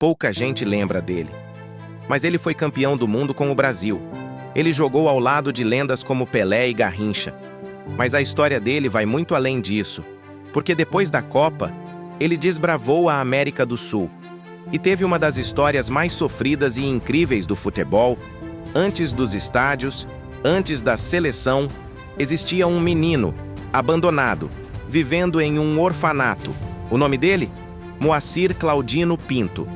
pouca gente lembra dele. Mas ele foi campeão do mundo com o Brasil. Ele jogou ao lado de lendas como Pelé e Garrincha. Mas a história dele vai muito além disso, porque depois da Copa, ele desbravou a América do Sul e teve uma das histórias mais sofridas e incríveis do futebol. Antes dos estádios, antes da seleção, existia um menino, abandonado, vivendo em um orfanato. O nome dele? Moacir Claudino Pinto.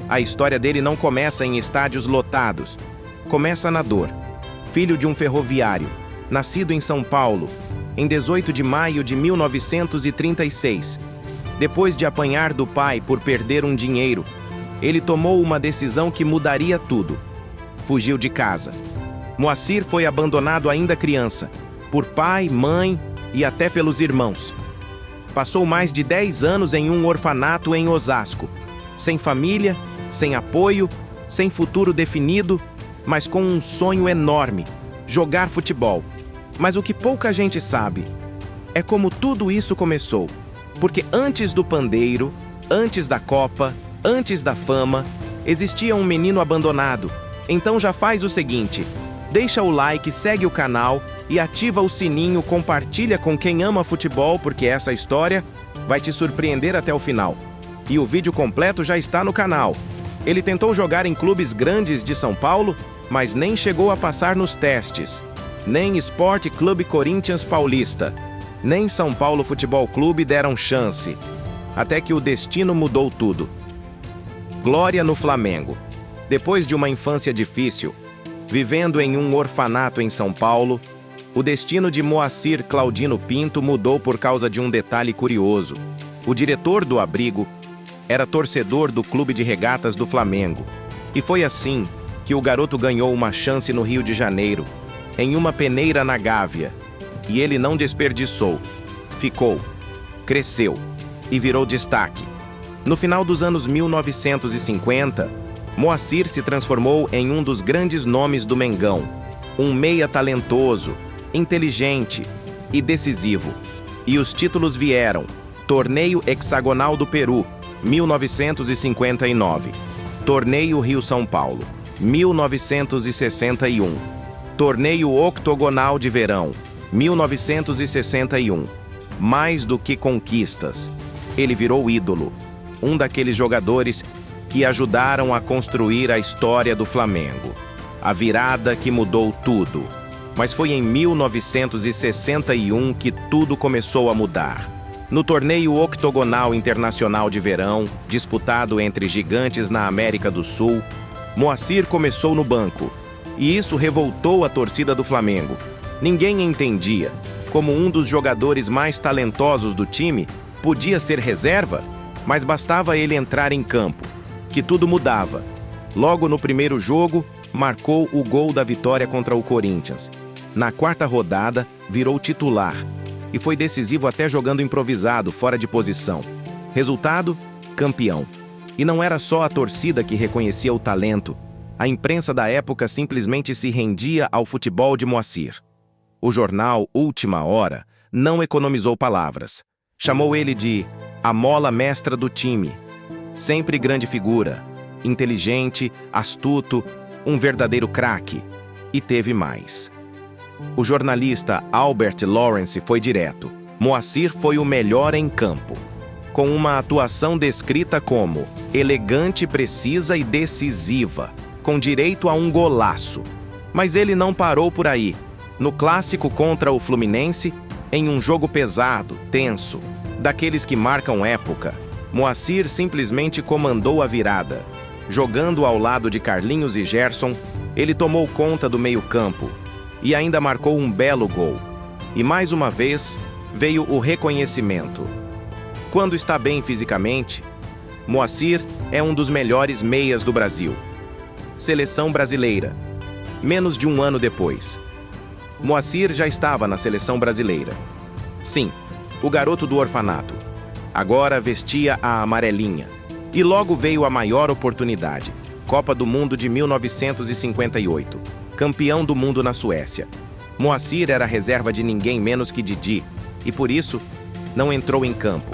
A história dele não começa em estádios lotados. Começa na dor. Filho de um ferroviário, nascido em São Paulo, em 18 de maio de 1936. Depois de apanhar do pai por perder um dinheiro, ele tomou uma decisão que mudaria tudo. Fugiu de casa. Moacir foi abandonado ainda criança, por pai, mãe e até pelos irmãos. Passou mais de 10 anos em um orfanato em Osasco, sem família, sem apoio, sem futuro definido, mas com um sonho enorme: jogar futebol. Mas o que pouca gente sabe é como tudo isso começou. Porque antes do pandeiro, antes da Copa, antes da fama, existia um menino abandonado. Então já faz o seguinte: deixa o like, segue o canal e ativa o sininho, compartilha com quem ama futebol, porque essa história vai te surpreender até o final. E o vídeo completo já está no canal. Ele tentou jogar em clubes grandes de São Paulo, mas nem chegou a passar nos testes. Nem Sport Clube Corinthians Paulista, nem São Paulo Futebol Clube deram chance. Até que o destino mudou tudo. Glória no Flamengo. Depois de uma infância difícil, vivendo em um orfanato em São Paulo, o destino de Moacir Claudino Pinto mudou por causa de um detalhe curioso. O diretor do abrigo era torcedor do Clube de Regatas do Flamengo. E foi assim que o garoto ganhou uma chance no Rio de Janeiro, em uma peneira na Gávea. E ele não desperdiçou. Ficou, cresceu e virou destaque. No final dos anos 1950, Moacir se transformou em um dos grandes nomes do Mengão. Um meia talentoso, inteligente e decisivo. E os títulos vieram: Torneio Hexagonal do Peru, 1959. Torneio Rio-São Paulo, 1961. Torneio Octogonal de Verão, 1961. Mais do que conquistas, ele virou ídolo. Um daqueles jogadores que ajudaram a construir a história do Flamengo. A virada que mudou tudo. Mas foi em 1961 que tudo começou a mudar. No Torneio Octogonal Internacional de Verão, disputado entre gigantes na América do Sul, Moacir começou no banco. E isso revoltou a torcida do Flamengo. Ninguém entendia como um dos jogadores mais talentosos do time podia ser reserva, mas bastava ele entrar em campo, que tudo mudava. Logo no primeiro jogo, marcou o gol da vitória contra o Corinthians. Na quarta rodada, virou titular e foi decisivo até jogando improvisado, fora de posição. Resultado? Campeão. E não era só a torcida que reconhecia o talento. A imprensa da época simplesmente se rendia ao futebol de Moacir. O jornal Última Hora não economizou palavras. Chamou ele de a mola mestra do time. Sempre grande figura, inteligente, astuto, um verdadeiro craque. E teve mais. O jornalista Albert Lawrence foi direto. Moacir foi o melhor em campo, com uma atuação descrita como elegante, precisa e decisiva, com direito a um golaço. Mas ele não parou por aí. No clássico contra o Fluminense, em um jogo pesado, tenso, daqueles que marcam época, Moacir simplesmente comandou a virada. Jogando ao lado de Carlinhos e Gerson, ele tomou conta do meio-campo e ainda marcou um belo gol. E mais uma vez, veio o reconhecimento. Quando está bem fisicamente, Moacir é um dos melhores meias do Brasil. Seleção brasileira. Menos de um ano depois, Moacir já estava na seleção brasileira. Sim, o garoto do orfanato. Agora vestia a amarelinha. E logo veio a maior oportunidade. Copa do Mundo de 1958. Campeão do mundo na Suécia. Moacir era reserva de ninguém menos que Didi, e por isso, não entrou em campo.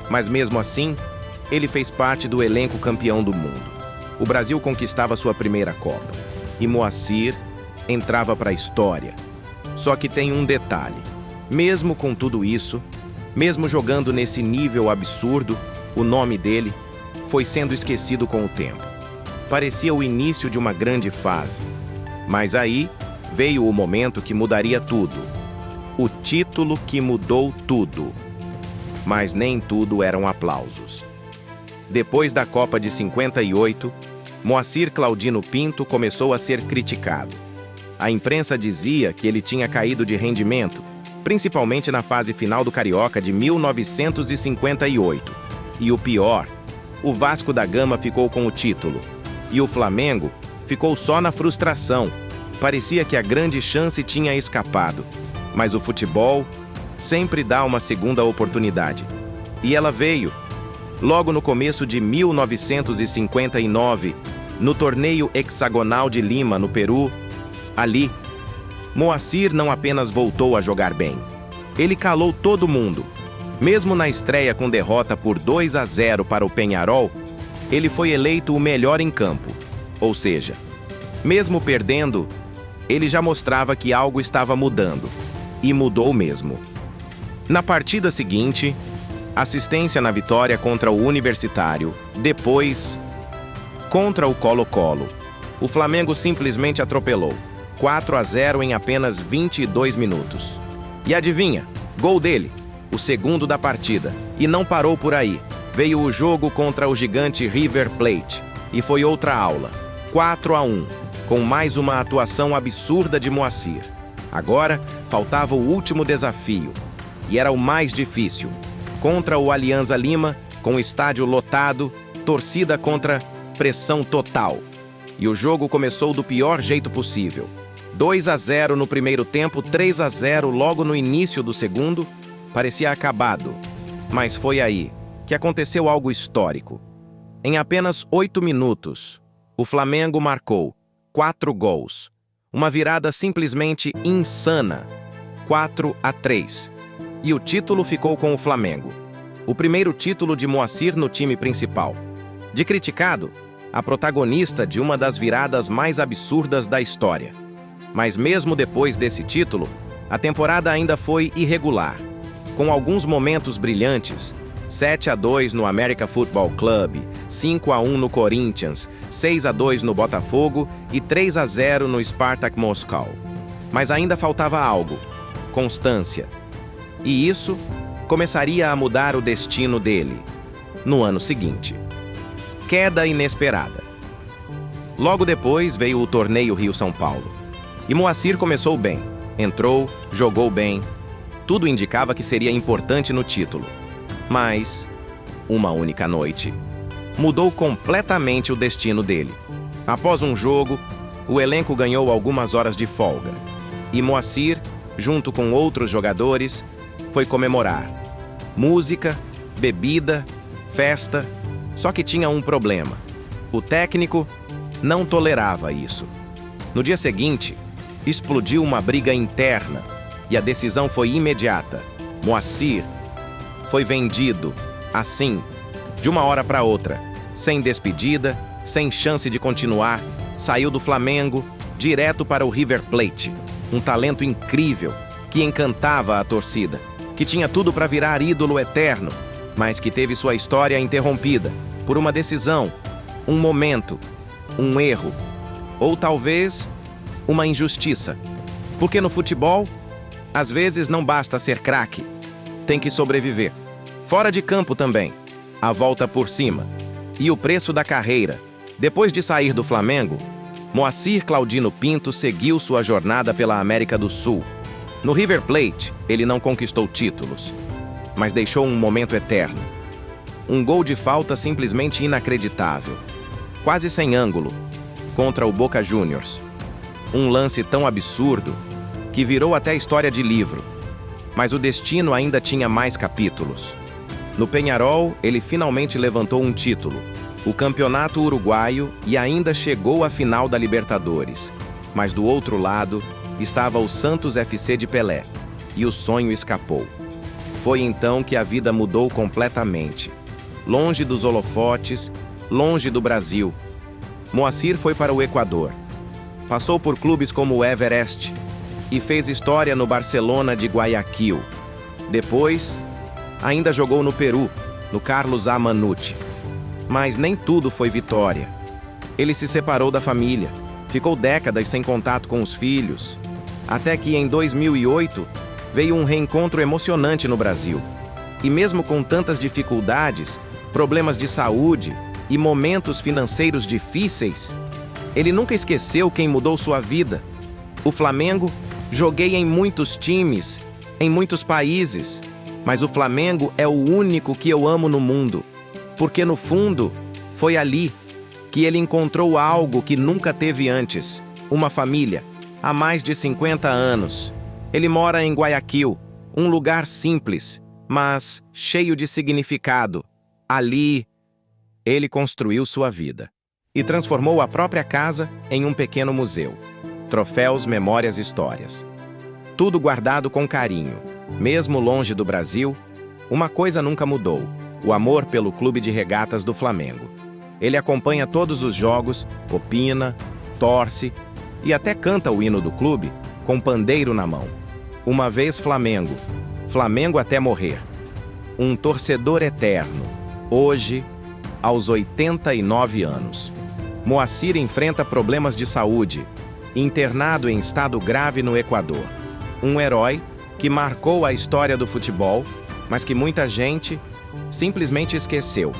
Mas mesmo assim, ele fez parte do elenco campeão do mundo. o Brasil conquistava sua primeira Copa. E Moacir entrava para a história. Só que tem um detalhe. Mesmo com tudo isso, mesmo jogando nesse nível absurdo, o nome dele foi sendo esquecido com o tempo. Parecia o início de uma grande fase. Mas aí veio o momento que mudaria tudo. O título que mudou tudo. Mas nem tudo eram aplausos. Depois da Copa de 58, Moacir Claudino Pinto começou a ser criticado. A imprensa dizia que ele tinha caído de rendimento, principalmente na fase final do Carioca de 1958. E o pior, o Vasco da Gama ficou com o título. E o Flamengo ficou só na frustração. Parecia que a grande chance tinha escapado. Mas o futebol sempre dá uma segunda oportunidade. E ela veio. Logo no começo de 1959, no torneio hexagonal de Lima, no Peru, ali, Moacir não apenas voltou a jogar bem. Ele calou todo mundo. Mesmo na estreia com derrota por 2-0 para o Peñarol, ele foi eleito o melhor em campo. Ou seja, mesmo perdendo, ele já mostrava que algo estava mudando. E mudou mesmo. Na partida seguinte, assistência na vitória contra o Universitário, depois, contra o Colo-Colo. O Flamengo simplesmente atropelou. 4-0 em apenas 22 minutos. E adivinha? Gol dele, o segundo da partida. E não parou por aí. Veio o jogo contra o gigante River Plate. E foi outra aula. 4-1, com mais uma atuação absurda de Moacir. Agora, faltava o último desafio. E era o mais difícil. Contra o Alianza Lima, com o estádio lotado, torcida contra pressão total. E o jogo começou do pior jeito possível. 2-0 no primeiro tempo, 3-0 logo no início do segundo. Parecia acabado. Mas foi aí que aconteceu algo histórico. Em apenas 8 minutos, o Flamengo marcou 4 gols. Uma virada simplesmente insana. 4-3. E o título ficou com o Flamengo. O primeiro título de Moacir no time principal. De criticado, a protagonista de uma das viradas mais absurdas da história. Mas mesmo depois desse título, a temporada ainda foi irregular, com alguns momentos brilhantes. 7-2 no America Football Club, 5-1 no Corinthians, 6-2 no Botafogo e 3-0 no Spartak Moscou. Mas ainda faltava algo: constância. E isso começaria a mudar o destino dele. No ano seguinte. Queda inesperada. Logo depois veio o torneio Rio-São Paulo. E Moacir começou bem. Entrou, jogou bem. Tudo indicava que seria importante no título. Mas, uma única noite, mudou completamente o destino dele. Após um jogo, o elenco ganhou algumas horas de folga. E Moacir, junto com outros jogadores, foi comemorar. Música, bebida, festa. Só que tinha um problema. O técnico não tolerava isso. No dia seguinte, explodiu uma briga interna e a decisão foi imediata. Moacir foi vendido, assim, de uma hora para outra, sem despedida, sem chance de continuar, saiu do Flamengo direto para o River Plate. Um talento incrível que encantava a torcida, que tinha tudo para virar ídolo eterno, mas que teve sua história interrompida por uma decisão, um momento, um erro, ou talvez uma injustiça. Porque no futebol, às vezes não basta ser craque, tem que sobreviver. Fora de campo também, a volta por cima. E o preço da carreira. Depois de sair do Flamengo, Moacir Claudino Pinto seguiu sua jornada pela América do Sul. No River Plate, ele não conquistou títulos, mas deixou um momento eterno. Um gol de falta simplesmente inacreditável, quase sem ângulo, contra o Boca Juniors. Um lance tão absurdo que virou até história de livro. Mas o destino ainda tinha mais capítulos. No Peñarol, ele finalmente levantou um título, o Campeonato Uruguaio, e ainda chegou à final da Libertadores. Mas do outro lado estava o Santos FC de Pelé, e o sonho escapou. Foi então que a vida mudou completamente. Longe dos holofotes, longe do Brasil. Moacir foi para o Equador. Passou por clubes como o Everest e fez história no Barcelona de Guayaquil. Depois, ainda jogou no Peru, no Carlos A. Manute. Mas nem tudo foi vitória. Ele se separou da família, ficou décadas sem contato com os filhos, até que em 2008 veio um reencontro emocionante no Brasil. E mesmo com tantas dificuldades, problemas de saúde e momentos financeiros difíceis, ele nunca esqueceu quem mudou sua vida. O Flamengo, joguei em muitos times, em muitos países, mas o Flamengo é o único que eu amo no mundo, porque no fundo, foi ali que ele encontrou algo que nunca teve antes, uma família, há mais de 50 anos. Ele mora em Guayaquil, um lugar simples, mas cheio de significado. Ali, ele construiu sua vida e transformou a própria casa em um pequeno museu. Troféus, memórias, histórias. Tudo guardado com carinho. Mesmo longe do Brasil, uma coisa nunca mudou: o amor pelo Clube de Regatas do Flamengo. Ele acompanha todos os jogos, opina, torce e até canta o hino do clube com pandeiro na mão. Uma vez Flamengo, Flamengo até morrer. Um torcedor eterno. Hoje, aos 89 anos. Moacir enfrenta problemas de saúde, internado em estado grave no Equador. Um herói que marcou a história do futebol, mas que muita gente simplesmente esqueceu.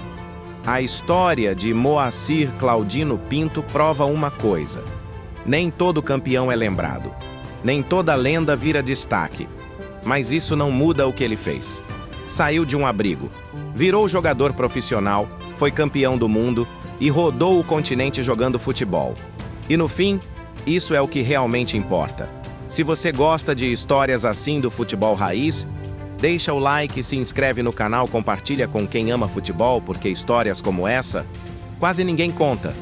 A história de Moacir Claudino Pinto prova uma coisa: nem todo campeão é lembrado, nem toda lenda vira destaque. Mas isso não muda o que ele fez. Saiu de um abrigo, virou jogador profissional, foi campeão do mundo e rodou o continente jogando futebol. E no fim, isso é o que realmente importa. Se você gosta de histórias assim do futebol raiz, deixa o like, se inscreve no canal, compartilha com quem ama futebol, porque histórias como essa quase ninguém conta.